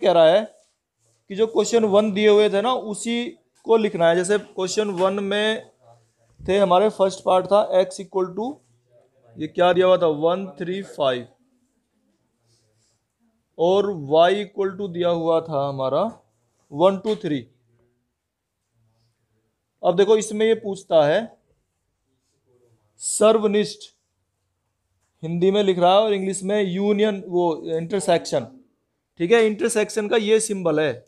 कह रहा है कि जो क्वेश्चन 1 दिए हुए थे ना उसी को लिखना है। जैसे क्वेश्चन 1 में थे हमारे, फर्स्ट पार्ट था x इक्वल टू, ये क्या दिया हुआ था 135, और y इक्वल टू दिया हुआ था हमारा 123। अब देखो इसमें ये पूछता है सर्वनिष्ठ, हिंदी में लिख रहा है और इंग्लिश में यूनियन, वो इंटरसेक्शन। ठीक है, इंटरसेक्शन का ये सिंबल है,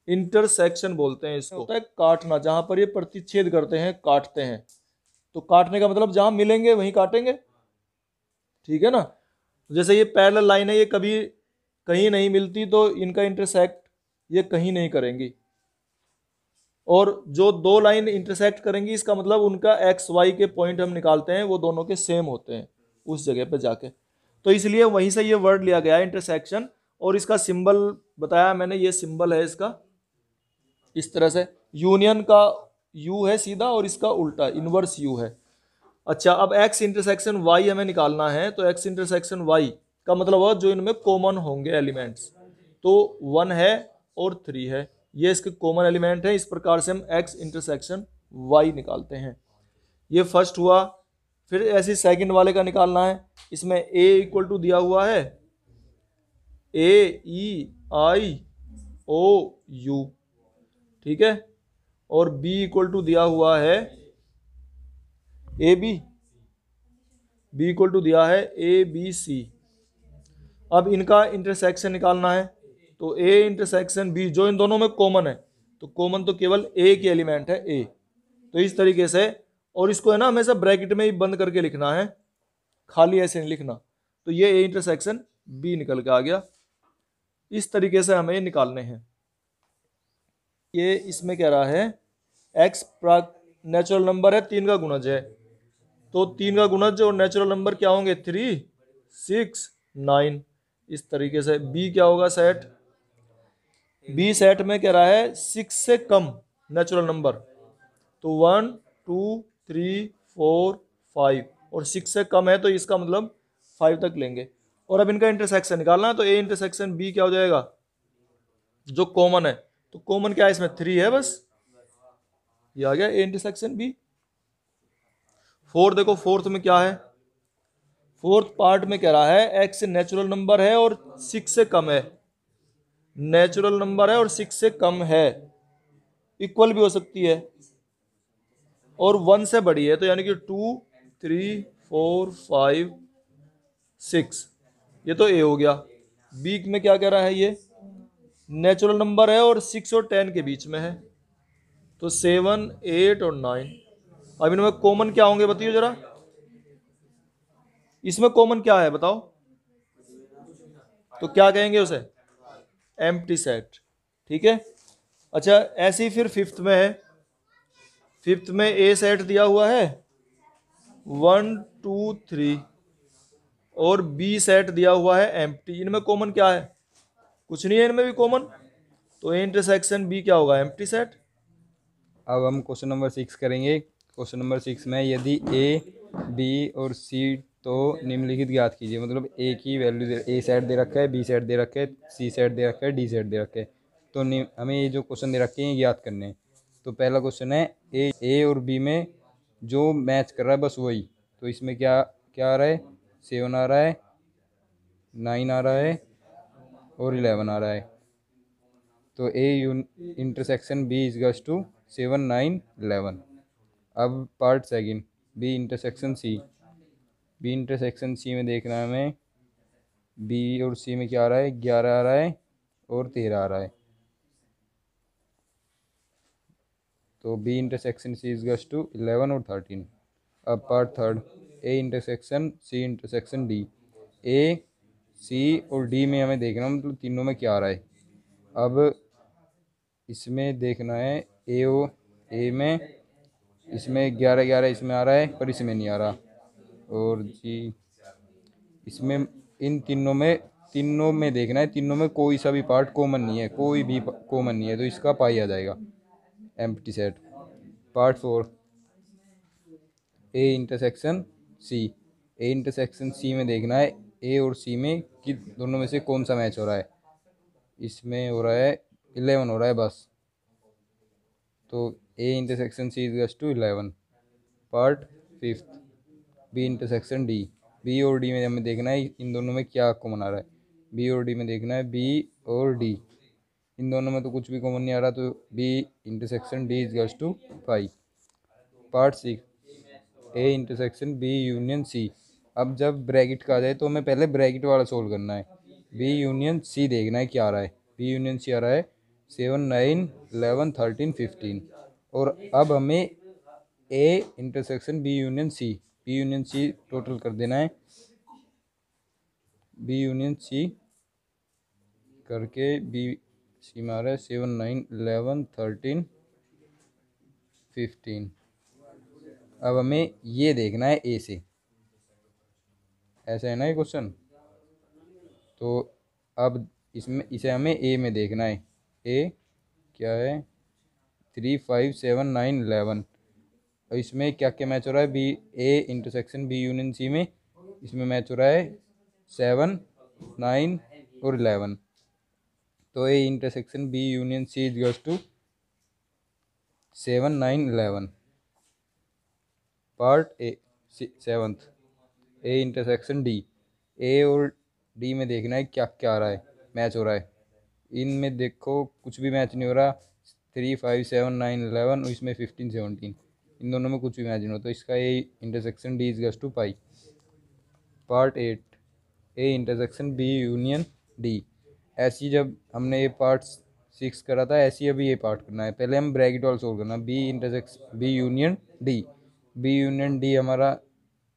इंटरसेक्शन बोलते हैं इसको। होता है काटना, जहां पर ये प्रतिच्छेद करते हैं, काटते हैं। तो काटने का मतलब जहां मिलेंगे वहीं काटेंगे, ठीक है ना। जैसे ये पैरेलल लाइन है, ये कभी कहीं नहीं मिलती तो इनका इंटरसेक्ट ये कहीं नहीं करेंगी, और जो दो लाइन इंटरसेक्ट करेंगी इसका मतलब उनका एक्स वाई के पॉइंट हम निकालते हैं वो दोनों के सेम होते हैं उस जगह पे जाके। तो इसलिए वहीं से ये वर्ड लिया गया है इंटरसेक्शन। और इसका सिंबल बताया मैंने, ये सिंबल है इसका इस तरह से, यूनियन का यू है सीधा और इसका उल्टा इनवर्स यू है। अच्छा, अब एक्स इंटरसेक्शन वाई हमें निकालना है, तो एक्स इंटरसेक्शन वाई का मतलब हुआ जो इनमें कॉमन होंगे एलिमेंट्स, तो 1 है और 3 है, ये इसके कॉमन एलिमेंट है। इस प्रकार से हम एक्स इंटरसेक्शन वाई निकालते हैं। ये फर्स्ट हुआ। फिर ऐसे सेकंड वाले का निकालना है। इसमें ए इक्वल टू दिया हुआ है ए ई आई ओ यू, ठीक है, और बी इक्वल टू दिया हुआ है A B, B equal to दिया है ए बी सी। अब इनका इंटरसेक्शन निकालना है, तो ए इंटरसेक्शन बी जो इन दोनों में कॉमन है, तो कॉमन तो केवल ए की एलिमेंट है ए, तो इस तरीके से। और इसको है ना हमेशा ब्रैकेट में ही बंद करके लिखना है, खाली ऐसे नहीं लिखना। तो ये ए इंटरसेक्शन बी निकल के आ गया। इस तरीके से हमें निकालने हैं। ये इसमें कह रहा है एक्स नेचुरल नंबर है, 3 का गुणज है, तो 3 का गुणज और नेचुरल नंबर क्या होंगे 3 6 9। इस तरीके से बी क्या होगा सेट, बी सेट में कह रहा है 6 से कम नेचुरल नंबर, तो 1 2 3 4 5, और 6 से कम है तो इसका मतलब 5 तक लेंगे। और अब इनका इंटरसेक्शन निकालना है, तो ए इंटरसेक्शन बी क्या हो जाएगा, जो कॉमन है, तो कॉमन क्या है इसमें 3 है बस, ये आ गया ए इंटरसेक्शन बी। फोर्थ देखो, फोर्थ में क्या है, फोर्थ पार्ट में कह रहा है एक्स नेचुरल नंबर है और 6 से कम है, नेचुरल नंबर है और 6 से कम है, इक्वल भी हो सकती है, और 1 से बड़ी है, तो यानी कि 2 3 4 5 6, ये तो ए हो गया। बी में क्या कह रहा है, ये नेचुरल नंबर है और 6 और 10 के बीच में है, तो 7 8 और 9। अब इनमें कॉमन क्या होंगे बताइए जरा, इसमें कॉमन क्या है बताओ, तो क्या कहेंगे उसे, एम्प्टी सेट, ठीक है। अच्छा, ऐसे ही फिर फिफ्थ में है, फिफ्थ में ए सेट दिया हुआ है 1 2 3, और बी सेट दिया हुआ है एम्प्टी। इनमें कॉमन क्या है, कुछ नहीं है इनमें भी कॉमन, तो ए इंटरसेक्शन बी क्या होगा, एम्प्टी सेट। अब हम क्वेश्चन नंबर 6 करेंगे। क्वेश्चन नंबर 6 में यदि ए बी और सी तो निम्नलिखित ज्ञात कीजिए, मतलब ए की वैल्यू ए सेट दे रखा है, बी सेट दे रखा है, सी सेट दे रखा है, डी सेट दे रखा है, तो हमें ये जो क्वेश्चन दे रखे हैं ये ज्ञात करने हैं। तो पहला क्वेश्चन है ए और बी में जो मैच कर रहा है बस वही, तो इसमें क्या क्या आ रहा है, 7 आ रहा है, 9 आ रहा है और 11 आ रहा है। तो A intersection B equals to 7 9 11। अब part second, B intersection C, B intersection C में देखना है हमें, बी और सी में क्या आ रहा है, 11 आ रहा है और 13 आ रहा है, तो B intersection C equals to 11 और 13। अब part third, A intersection C intersection D, A C और डी में हमें देखना मतलब तीनों में क्या आ रहा है। अब इसमें देखना है ए ओ ए में, इसमें 11 11 इसमें आ रहा है पर इसमें नहीं आ रहा, और जी इसमें इन तीनों में देखना है, तीनों में कोई सा भी पार्ट कॉमन नहीं है, कोई भी कॉमन नहीं है, तो इसका पाई आ जाएगा empty set. Part four, A intersection C, A intersection C में देखना है ए और सी में कि दोनों में से कौन सा मैच हो रहा है, इसमें हो रहा है 11 हो रहा है बस, तो A intersection C is to 11। Part fifth, B intersection D. B और डी में हमें देखना है इन दोनों में क्या कॉमन आ रहा है। बी और डी में देखना है, बी और डी इन दोनों में तो कुछ भी कॉमन नहीं आ रहा, तो B intersection D is to 5। Part six, A intersection B union C. अब जब ब्रैकेट का आ जाए तो हमें पहले ब्रैकेट वाला सोल्व करना है। बी यूनियन सी देखना है क्या आ रहा है। बी यूनियन सी आ रहा है 7 9 11 13 15। और अब हमें A intersection B union C total कर देना है। बी यूनियन सी करके बी सी में आ रहा है 7 9 11 13 15। अब हमें ये देखना है ए से, ऐसा है ना ये क्वेश्चन। तो अब इसमें इसे हमें ए में देखना है। ए क्या है 3 5 7 9 11। और इसमें क्या क्या मैच हो रहा है, B A intersection B union C में इसमें मैच हो रहा है 7 9 और 11। तो A intersection B union C is two 7 9 11। Part A seventh, A intersection D. A और डी में देखना है क्या क्या आ रहा है, मैच हो रहा है। इनमें देखो कुछ भी मैच नहीं हो रहा, 3 5 7 9 11 और इसमें 15 17, इन दोनों में कुछ भी मैच नहीं हो, तो इसका A intersection D is to पाई। Part eight, A intersection B union D. ऐसी जब हमने ये पार्ट 6 करा था, ऐसी अभी ये पार्ट करना है। पहले हम ब्रैकेट वाला सोल्व करना, B intersection B union D. B union D हमारा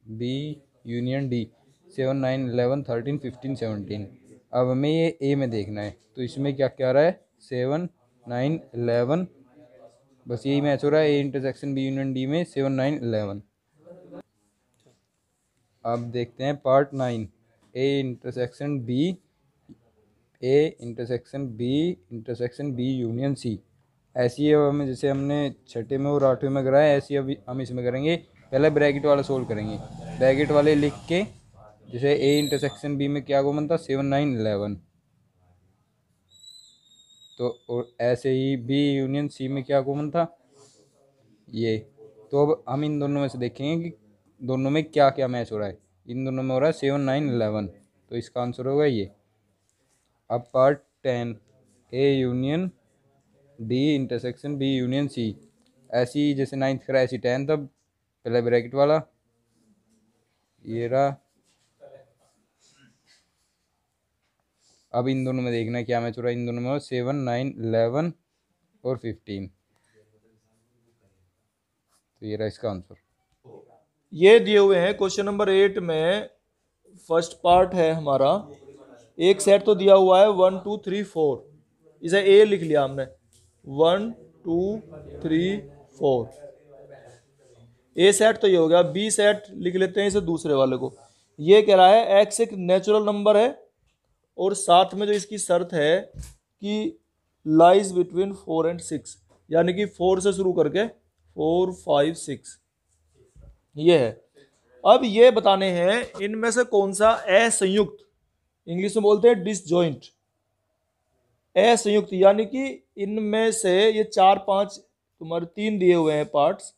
बी यूनियन डी 7 9 11 13 15 17। अब हमें ये ए में देखना है, तो इसमें क्या क्या आ रहा है 7 9 11, बस यही मैच हो रहा है A intersection B union D में 7 9 11। अब देखते हैं part 9, A intersection B union C. ऐसी है हमें जैसे हमने छठे में और आठवें में कराया, ऐसी अभी हम इसमें करेंगे। पहले ब्रैकेट वाला सोल्व करेंगे, ब्रैकेट वाले लिख के, जैसे ए इंटरसेक्शन बी में क्या कॉमन था 7 9 11, तो और ऐसे ही बी यूनियन सी में क्या कॉमन था ये। तो अब हम इन दोनों में से देखेंगे कि दोनों में क्या क्या मैच हो रहा है। इन दोनों में हो रहा है 7 9 11, तो इसका आंसर होगा ये। अब part 10, A union D intersection B union C. ऐसी जैसे 9th करा ऐसी 10th। अब पहले ब्रैकेट वाला ये रहा। अब इन दोनों में देखना है क्या मैच हो रहा है। इन दोनों में 7 9 11 और 15, तो ये रहा इसका आंसर। ये दिए हुए हैं क्वेश्चन नंबर 8 में। फर्स्ट पार्ट है हमारा, एक सेट तो दिया हुआ है 1 2 3 4, इसे ए लिख लिया हमने 1 2 3 4। ए सेट तो ये हो गया, बी सेट लिख लेते हैं इसे दूसरे वाले को। ये कह रहा है एक्स एक नेचुरल नंबर है और साथ में जो इसकी शर्त है कि लाइज बिटवीन 4 एंड 6, यानी कि 4 से शुरू करके 4 5 6 ये है। अब ये बताने हैं इनमें से कौन सा असंयुक्त, इंग्लिश में बोलते हैं डिसजॉइंट, असंयुक्त, यानी कि इनमें से ये 4 5 तुम्हारे 3 दिए हुए हैं पार्ट्स,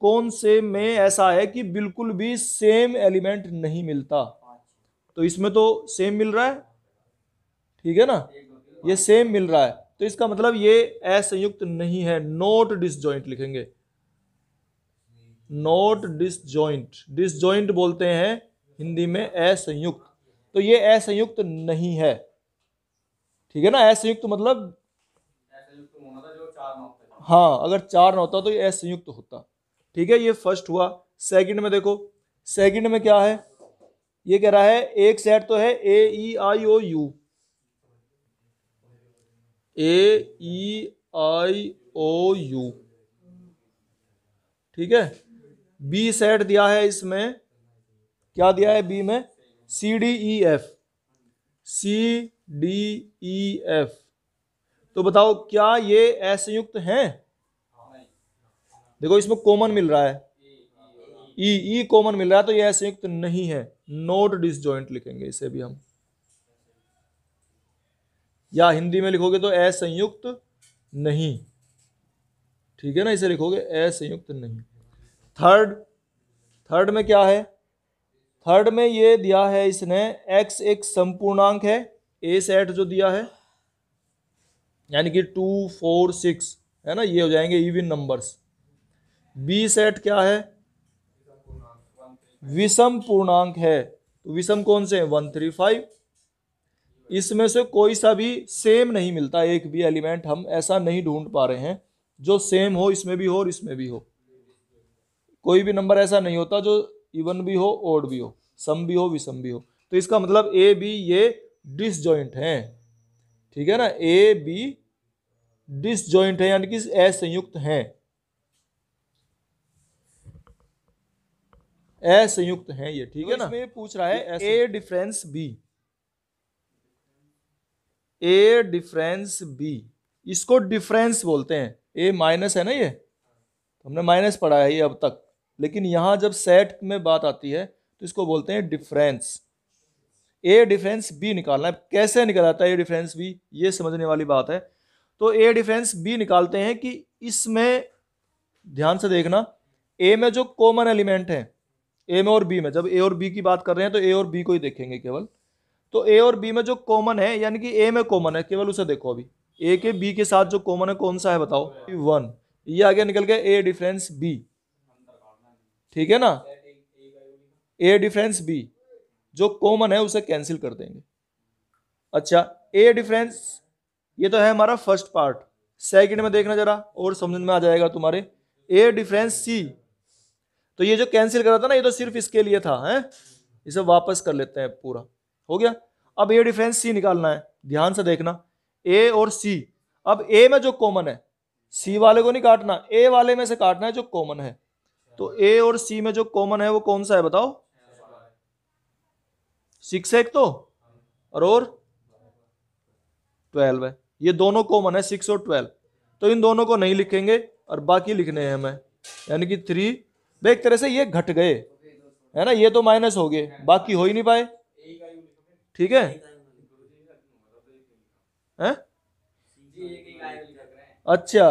कौन से में ऐसा है कि बिल्कुल भी सेम एलिमेंट नहीं मिलता। तो इसमें तो सेम मिल रहा है, ठीक है ना, ये सेम मिल रहा है, तो इसका मतलब ये असंयुक्त नहीं है, नॉट डिसजॉइंट लिखेंगे। नॉट डिसजॉइंट, डिसजॉइंट बोलते हैं हिंदी में असंयुक्त, तो ये असंयुक्त नहीं है, ठीक है ना। असंयुक्त मतलब हाँ, अगर 4 ना होता तो ये असंयुक्त होता, ठीक है। ये फर्स्ट हुआ। सेकंड में देखो, सेकंड में क्या है, ये कह रहा है एक सेट तो है ए ई आई ओ you, A E I O you, ठीक है। बी सेट दिया है, इसमें क्या दिया है बी में, C D E F, C D E F. तो बताओ क्या ये असंयुक्त हैं। देखो इसमें कॉमन मिल रहा है, ई कॉमन मिल रहा है, तो ये असंयुक्त नहीं है, नॉट डिसजॉइंट लिखेंगे इसे भी हम। या हिंदी में लिखोगे तो असंयुक्त नहीं, ठीक है ना, इसे लिखोगे असंयुक्त नहीं। थर्ड में क्या है, थर्ड में ये दिया है इसने x एक संपूर्णांक है, ए सेट जो दिया है यानी कि 2 4 6 है ना, ये हो जाएंगे इवन नंबर्स। बी सेट क्या है, विषम पूर्णांक है, तो विषम कौन से हैं 1 3 5। इसमें से कोई सा भी सेम नहीं मिलता, एक भी एलिमेंट हम ऐसा नहीं ढूंढ पा रहे हैं जो सेम हो, इसमें भी हो और इसमें भी हो। कोई भी नंबर ऐसा नहीं होता जो इवन भी हो ओड भी हो, सम भी हो विषम भी हो। तो इसका मतलब ए बी ये डिसजॉइंट हैं, ठीक है ना, ए बी डिसजॉइंट है यानी कि असंयुक्त हैं, असंयुक्त हैं ये, ठीक है ना। इसमें पूछ रहा है ए डिफरेंस बी, ए डिफरेंस बी, इसको डिफरेंस बोलते हैं। ए माइनस है ना, ये हमने माइनस पढ़ा है ये अब तक, लेकिन यहां जब सेट में बात आती है तो इसको बोलते हैं डिफरेंस। ए डिफरेंस बी निकालना है, कैसे निकलाता है ए डिफरेंस बी, ये समझने वाली बात है। तो ए डिफरेंस बी निकालते हैं कि इसमें ध्यान से देखना, ए में जो कॉमन एलिमेंट है, ए में और बी में, जब ए और बी की बात कर रहे हैं तो ए और बी को ही देखेंगे केवल। तो ए और बी में जो कॉमन है यानी कि ए में कॉमन है, केवल उसे देखो। अभी ए के बी के साथ जो कॉमन है कौन सा है बताओ, 1, ये आगे निकल गया ए डिफरेंस बी, ठीक है ना। ए डिफरेंस बी जो कॉमन है उसे कैंसिल कर देंगे। अच्छा, ए डिफरेंस ये तो है हमारा फर्स्ट पार्ट, सेकंड में देखना जरा और समझ में आ जाएगा तुम्हारे। ए डिफरेंस सी, तो ये जो कैंसिल करा था ना ये तो सिर्फ इसके लिए था, हैं, इसे वापस कर लेते हैं, पूरा हो गया। अब ए डिफरेंस सी निकालना है, ध्यान से देखना, ए और सी। अब ए में जो कॉमन है, सी वाले को नहीं काटना, ए वाले में से काटना है जो कॉमन है। तो ए और सी में जो कॉमन है वो कौन सा है बताओ, 6 है एक तो, और 12 है, ये दोनों कॉमन है 6 और 12। तो इन दोनों को नहीं लिखेंगे और बाकी लिखने हैं हमें, यानी कि 3। एक तरह से ये घट गए है ना, ये तो माइनस हो गए, बाकी हो ही नहीं पाए, ठीक है, हैं? अच्छा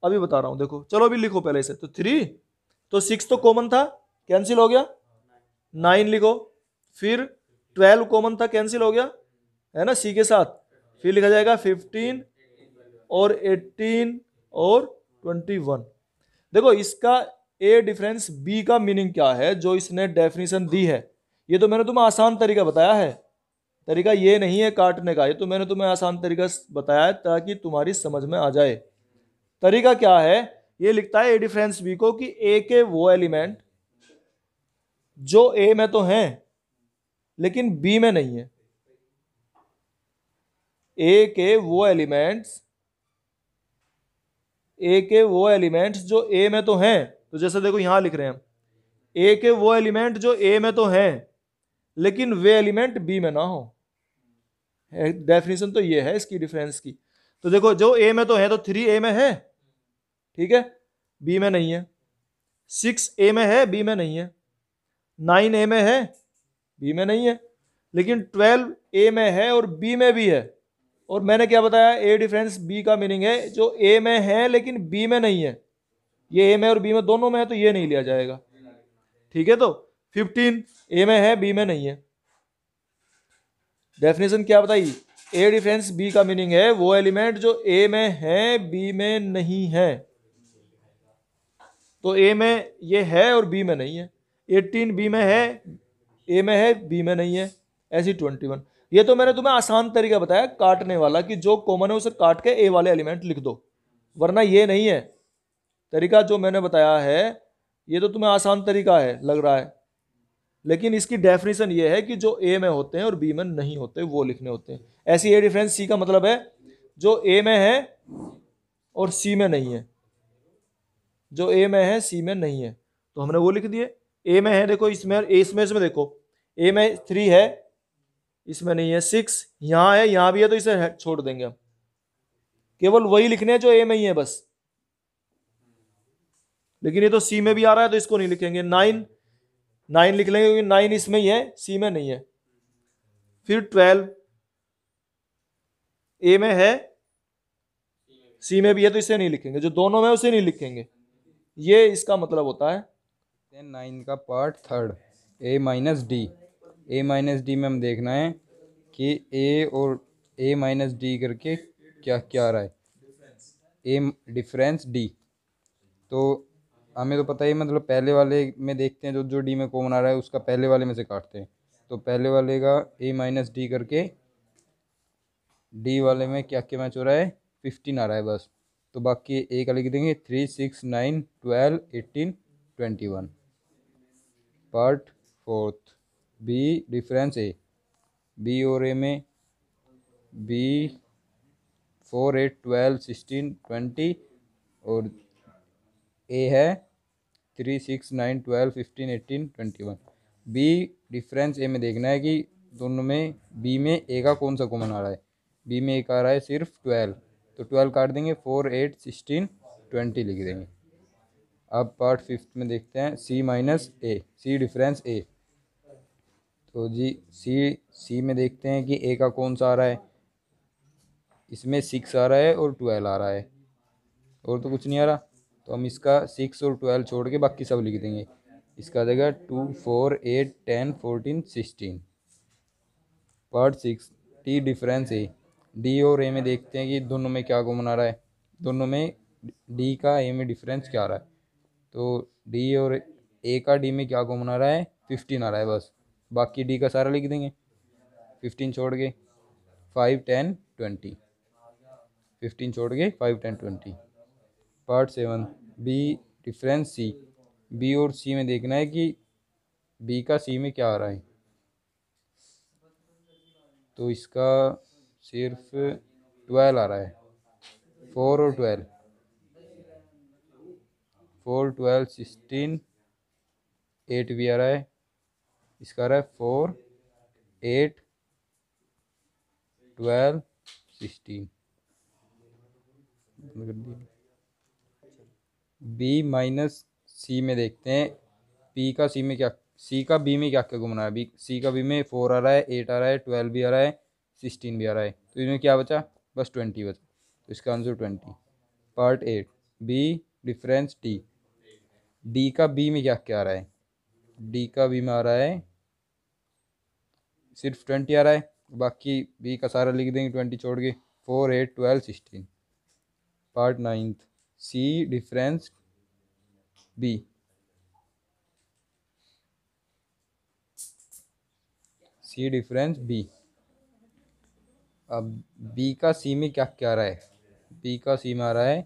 अभी बता रहा हूं, देखो चलो अभी लिखो पहले से। तो 3, तो 6 तो कॉमन था, कैंसिल हो गया, 9 लिखो, फिर 12 कॉमन था, कैंसिल हो गया है ना सी के साथ, फिर लिखा जाएगा 15 और 18 और 21। देखो इसका ए डिफरेंस बी का मीनिंग क्या है जो इसने डेफिनेशन दी है, ये तो मैंने तुम्हें आसान तरीका बताया है, तरीका ये नहीं है काटने का, ये तो मैंने तुम्हें आसान तरीका बताया है ताकि तुम्हारी समझ में आ जाए। तरीका क्या है, ये लिखता है ए डिफरेंस बी को कि ए के वो एलिमेंट जो ए में तो हैं लेकिन बी में नहीं है, ए के वो एलिमेंट्स जो ए में तो हैं, तो जैसे देखो यहां लिख रहे हैं ए के वो एलिमेंट जो ए में तो हैं लेकिन वे एलिमेंट बी में ना हो। डेफिनेशन तो ये है इसकी डिफरेंस की। तो देखो जो ए में तो है, तो 3 ए में है, ठीक है, बी में नहीं है, 6 ए में है, बी में नहीं है, 9 ए में है, बी में नहीं है, लेकिन 12 ए में है और बी में भी है। और मैंने क्या बताया, ए डिफरेंस बी का मीनिंग है जो ए में है लेकिन बी में नहीं है, ये ए में और बी में दोनों में है तो ये नहीं लिया जाएगा, ठीक है। तो 15 ए में है, बी में नहीं है। डेफिनेशन क्या बताई, ए डिफरेंस बी का मीनिंग है वो एलिमेंट जो ए में है बी में नहीं है। तो ए में ये है और बी में नहीं है, 18 बी में है, ए में है, बी में नहीं है, ऐसी 21। ये तो मैंने तुम्हें आसान तरीका बताया काटने वाला कि जो कॉमन है उसे काट के ए वाले एलिमेंट लिख दो, वरना ये नहीं है तरीका जो मैंने बताया है, ये तो तुम्हें आसान तरीका है लग रहा है, लेकिन इसकी डेफिनेशन ये है कि जो ए में होते हैं और बी में नहीं होते वो लिखने होते हैं। ऐसी ए डिफरेंस सी का मतलब है जो ए में है और सी में नहीं है, जो ए में है सी में नहीं है, तो हमने वो लिख दिए। ए में है, देखो इसमें देखो ए में 3 है, इसमें नहीं है, 6 यहां है, यहां भी है, तो इसे छोड़ देंगे हम, केवल वही लिखने हैं जो ए में ही है बस। लेकिन ये तो सी में भी आ रहा है तो इसको नहीं लिखेंगे। 9 लिख लेंगे क्योंकि 9 इसमें ही है, सी में नहीं है। फिर 12 ए में है, सी में भी है, तो इसे नहीं लिखेंगे, जो दोनों में है उसे नहीं लिखेंगे, ये इसका मतलब होता है। 9 का पार्ट थर्ड, ए माइनस डी। ए माइनस डी में हम देखना है कि ए और ए माइनस डी करके क्या क्या आ रहा है, ए डिफरेंस डी। तो हमें तो पता ही, मतलब पहले वाले में देखते हैं जो जो डी में कॉमन आ रहा है उसका पहले वाले में से काटते हैं। तो पहले वाले का ए माइनस डी करके डी वाले में क्या क्या मैच हो रहा है, 15 आ रहा है बस। तो बाकी ए का लिख देंगे 3 6 9 12 18 21। पार्ट फोर्थ, बी डिफरेंस ए। बी और ए में बी 4 8 12 16 20 और ए है 3 6 9 12 15 18 21। बी डिफरेंस ए में देखना है कि दोनों में बी में ए का कौन सा कॉमन आ रहा है। बी में एक आ रहा है सिर्फ 12, तो 12 काट देंगे, 4 8 16 20 लिख देंगे। अब पार्ट फिफ्थ में देखते हैं सी माइनस ए, सी डिफरेंस ए। तो जी सी में देखते हैं कि ए का कौन सा आ रहा है, इसमें 6 आ रहा है और 12 आ रहा है, और तो कुछ नहीं आ रहा। तो हम इसका 6 और 12 छोड़ के बाकी सब लिख देंगे। इसका आ जाएगा 2 4 8 10 14 16। पार्ट सिक्स, टी डिफरेंस ए। डी और ए में देखते हैं कि दोनों में क्या कॉमन आ रहा है, दोनों में डी का ए में डिफरेंस क्या आ रहा है। तो डी और ए का डी में क्या कॉमन आ रहा है, 15 आ रहा है बस। बाकी डी का सारा लिख देंगे 15 छोड़ के, 5 10 20। 15 छोड़ के 5 10 20। पार्ट सेवन, बी डिफरेंस सी। बी और सी में देखना है कि बी का सी में क्या आ रहा है। तो इसका सिर्फ 12 आ रहा है, 4 और 12, 4 12 16 8 भी आ रहा है। इसका आ रहा है 4 8 12 16। बी माइनस सी में देखते हैं बी का सी में क्या, सी का बी में क्या क्या घूमना है। बी सी का बी में 4 आ रहा है, 8 आ रहा है, 12 भी आ रहा है, 16 भी आ रहा है, तो इसमें क्या बचा, बस 20 बचा। तो इसका answer 20। Part eight, B difference D. D का बी में क्या क्या आ रहा है, डी का बी में आ रहा है सिर्फ 20 आ रहा है, बाकी बी का सारा लिख देंगे 20 छोड़ के, 4 8 12 16। पार्ट नाइन्थ, सी डिफरेंस बी। सी डिफरेंस बी। अब बी का सी में क्या क्या आ रहा है, बी का सी में आ रहा है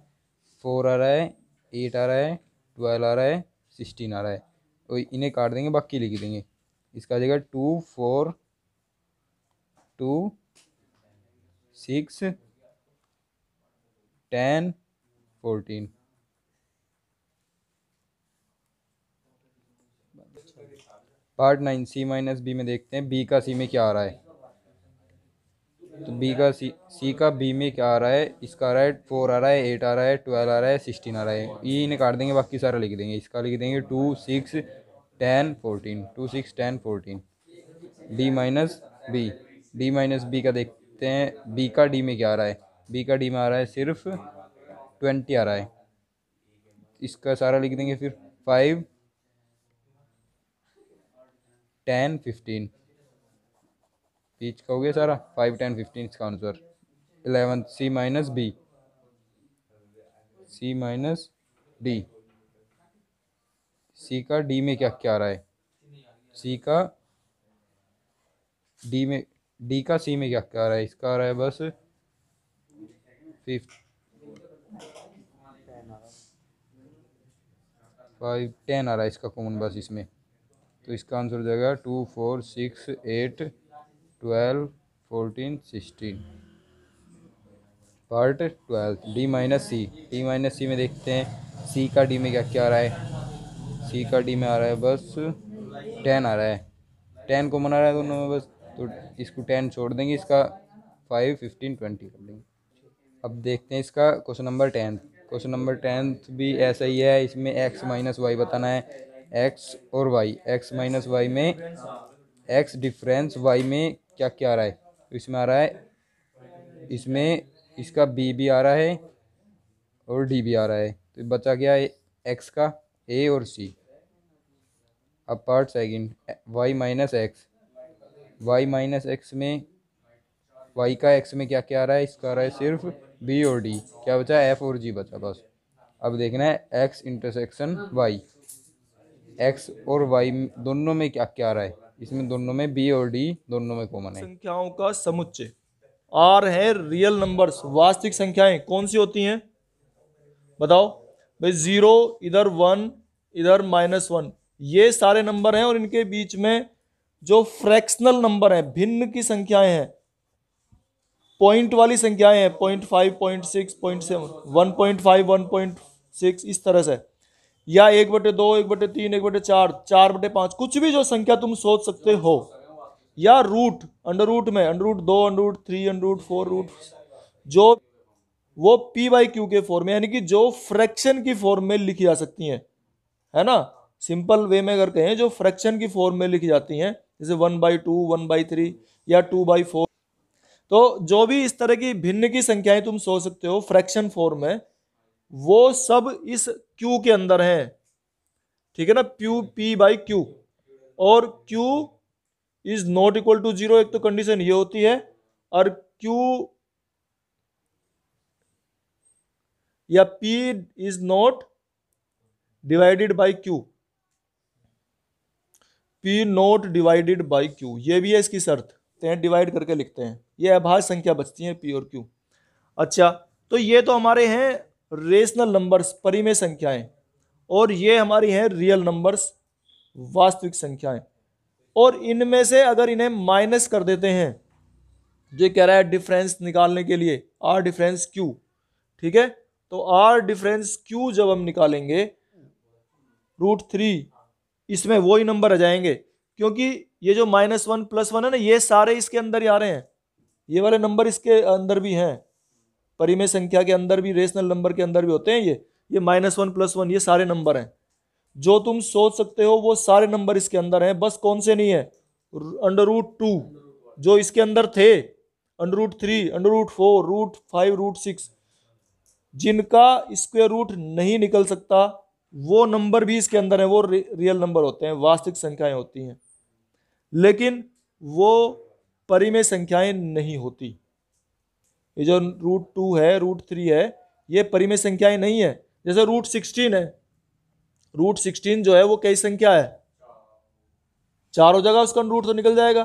4 आ रहा है, 8 आ रहा है, 12 आ रहा है, 16 आ रहा है, तो इन्हें काट देंगे, बाकी लिख देंगे। इसका आ जाएगा 2 4 2 6 10 14। पार्ट नाइन, सी माइनस बी में देखते हैं बी का सी में क्या आ रहा है। तो बी का सी का बी में क्या आ रहा है, इसका आ रहा है 4 आ रहा है, 8 आ रहा है, 12 आ रहा है, 16 आ रहा है, ये इन्हें काट देंगे, बाकी सारा लिख देंगे। इसका लिख देंगे 2 6 10 14, 2 6 10 14। D minus B, D minus B का देखते हैं बी का डी में क्या आ रहा है। बी का डी में आ रहा है सिर्फ 20 आ रहा है, इसका सारा लिख देंगे फिर 5 10 15। बीच का हो गया सारा 5 10 15, इसका आंसर 11। सी माइनस बी, सी माइनस डी। सी का डी में क्या क्या आ रहा है, सी का डी में, डी का सी में क्या क्या आ रहा है, इसका आ रहा है बस 5 10 आ रहा है इसका कॉमन बस इसमें। तो इसका आंसर हो जाएगा 2 4 6 8 12 14 16। पार्ट 12, डी माइनस सी। डी माइनस सी में देखते हैं सी का डी में क्या क्या आ रहा है। सी का डी में आ रहा है बस 10 आ रहा है, 10 कॉमन आ रहा है दोनों में बस, तो इसको 10 छोड़ देंगे, इसका 5 15 20 कर देंगे। अब देखते हैं इसका क्वेश्चन नंबर 10। क्वेश्चन नंबर 10 भी ऐसा ही है, इसमें एक्स माइनस वाई बताना है। एक्स और वाई, एक्स माइनस वाई में एक्स डिफरेंस वाई में क्या क्या आ रहा है। तो इसमें आ रहा है इसमें इसका बी भी आ रहा है और डी भी आ रहा है, तो बचा गया एक्स का ए और सी। अब part second, Y minus X. Y minus X में वाई का एक्स में क्या क्या आ रहा है, इसका आ रहा है सिर्फ बी और डी, क्या बचा, एफ और जी बचा बस। अब देखना है एक्स इंटरसेक्शन वाई, एक्स और वाई दोनों में क्या क्या आ रहा है, इसमें दोनों में बी और डी दोनों में कॉमन है। संख्याओं का समुच्चय आर है रियल नंबर्स, वास्तविक संख्याएं कौन सी होती हैं बताओ भाई। 0 इधर 1 इधर -1, ये सारे नंबर हैं और इनके बीच में जो फ्रैक्शनल नंबर हैं, भिन्न की संख्याएं हैं, पॉइंट वाली संख्याएं हैं, 0.5 0.6 0.7 1.5 1.6 इस तरह से, या 1/2 1/3 1/4 4/5, कुछ भी जो संख्या तुम सोच सकते हो, या रूट, अंडर रूट में √2 √3 √4 रूट, जो वो p/q के फॉर्म में, यानी कि जो फ्रैक्शन की फॉर्म में लिखी जा सकती हैं, है ना। सिंपल वे में अगर कहें जो फ्रैक्शन की फॉर्म में लिखी जाती हैं, जैसे 1/2 1/3 या 2/4, तो जो भी इस तरह की भिन्न की संख्याएं तुम सोच सकते हो फ्रैक्शन फॉर्म में, वो सब इस q के अंदर हैं, ठीक है ना। p/q, और q is not equal to 0, एक तो कंडीशन ये होती है, और q या p is not divided by q, p not divided by q, ये भी है इसकी शर्त, डिवाइड करके लिखते हैं, ये अभाज्य संख्या बचती है p और q। अच्छा, तो ये तो हमारे हैं रेशनल नंबर्स, परिमेय संख्याएं, और ये हमारी हैं रियल नंबर्स, वास्तविक संख्याएं। और इनमें से अगर इन्हें माइनस कर देते हैं, जो कह रहा है डिफरेंस निकालने के लिए r डिफरेंस q, ठीक है, तो r डिफरेंस q जब हम निकालेंगे √3, इसमें वही नंबर आ जाएंगे, क्योंकि ये जो -1 +1 है ना, ये सारे इसके अंदर ही आ रहे हैं, ये वाले नंबर इसके अंदर भी हैं, परिमेय संख्या के अंदर भी, रेशनल नंबर के अंदर भी होते हैं ये -1 +1, ये सारे नंबर हैं, जो तुम सोच सकते हो वो सारे नंबर इसके अंदर हैं। बस कौन से नहीं है, √2 जो इसके अंदर थे, √3 √4 √5 √6, जिनका स्क्वायर रूट नहीं निकल सकता, वो नंबर भी इसके अंदर है, वो रियल नंबर होते हैं, वास्तविक संख्याएं होती हैं, लेकिन वो परिमेय संख्याएं नहीं होती। ये जो √2 है √3 है, ये परिमेय संख्याएं नहीं है। जैसे √16 है, √16 जो है वो कई संख्या है, चारों जगह उसका रूट तो निकल जाएगा,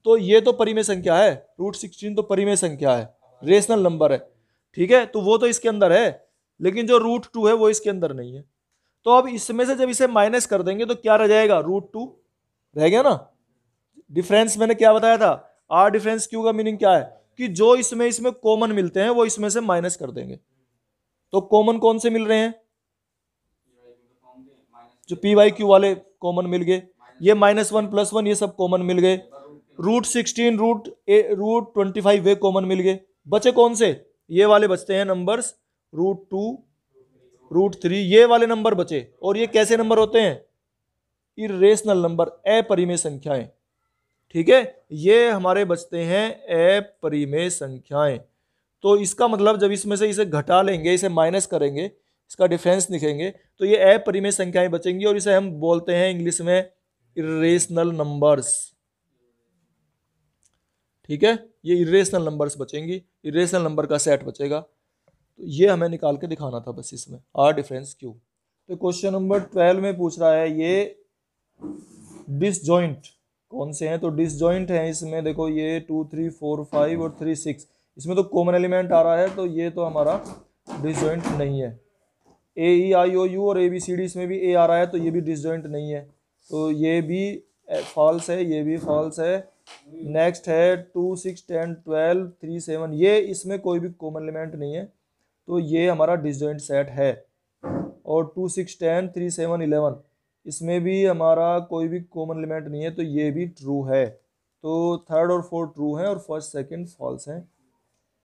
तो ये तो परिमेय संख्या है, √16 तो परिमेय संख्या है, रेशनल नंबर है, ठीक है, तो वो तो इसके अंदर है, लेकिन जो √2 है वो इसके अंदर नहीं है। तो अब इसमें से जब इसे माइनस कर देंगे तो क्या रह जाएगा, √2 रह गया ना। डिफरेंस मैंने क्या बताया था, r डिफरेंस q का मीनिंग क्या है, कि जो इसमें कॉमन मिलते हैं वो इसमें से माइनस कर देंगे। तो कॉमन कौन से मिल रहे हैं, जो p/q वाले कॉमन मिल गए, ये -1 +1 ये सब कॉमन मिल गए, √16 √25 वे कॉमन मिल गए, बचे कौन से, ये वाले बचते हैं नंबर्स, √2 √3 ये वाले नंबर बचे। और ये कैसे नंबर होते हैं, इर्रेशनल नंबर, अपरिमेय संख्याएं, ठीक है, ये हमारे बचते हैं अपरिमेय संख्याएं। तो इसका मतलब जब इसमें से इसे घटा लेंगे, इसे माइनस करेंगे, इसका डिफरेंस लिखेंगे, तो ये अपरिमेय संख्याएं बचेंगी, और इसे हम बोलते हैं इंग्लिश में इर्रेशनल नंबर्स, ठीक है, ये इर्रेशनल नंबर्स बचेंगी, इर्रेशनल नंबर का सेट बचेगा। तो ये हमें निकाल के दिखाना था बस इसमें, r डिफरेंस q। तो क्वेश्चन नंबर 12 में पूछ रहा है ये डिसजॉइंट कौन से हैं, तो डिसजॉइंट है इसमें, देखो ये 2 3 4 5 और 3 6, इसमें तो कॉमन एलिमेंट आ रहा है, तो ये तो हमारा डिसजॉइंट नहीं है। AEIOU और ABCD इसमें भी A आ रहा है, तो ये भी डिसजॉइंट नहीं है, तो ये भी फॉल्स है, ये भी फॉल्स है। नेक्स्ट है 2 6 10 12 3 7, ये इसमें कोई भी कॉमन एलिमेंट नहीं है, तो ये हमारा डिसजॉइंट सेट है। और 2 6 10 3 7 11, इसमें भी हमारा कोई भी कॉमन एलिमेंट नहीं है, तो ये भी ट्रू है। तो थर्ड और फोर्थ ट्रू है और फर्स्ट सेकंड फॉल्स है।